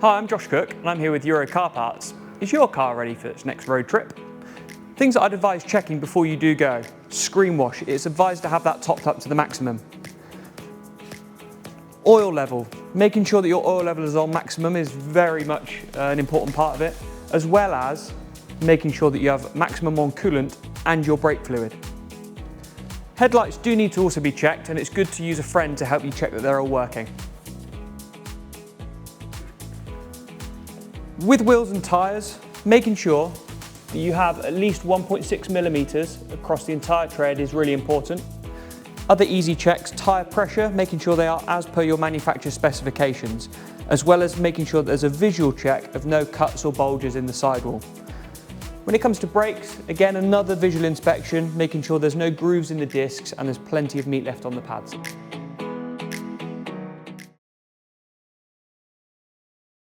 Hi, I'm Josh Cook and I'm here with Euro Car Parts. Is your car ready for its next road trip? Things that I'd advise checking before you do go. Screen wash, it's advised to have that topped up to the maximum. Oil level, making sure that your oil level is on maximum is very much an important part of it, as well as making sure that you have maximum on coolant and your brake fluid. Headlights do need to also be checked, and it's good to use a friend to help you check that they're all working. With wheels and tyres, making sure that you have at least 1.6 millimeters across the entire tread is really important. Other easy checks, tyre pressure, making sure they are as per your manufacturer's specifications, as well as making sure that there's a visual check of no cuts or bulges in the sidewall. When it comes to brakes, again another visual inspection, making sure there's no grooves in the discs and there's plenty of meat left on the pads.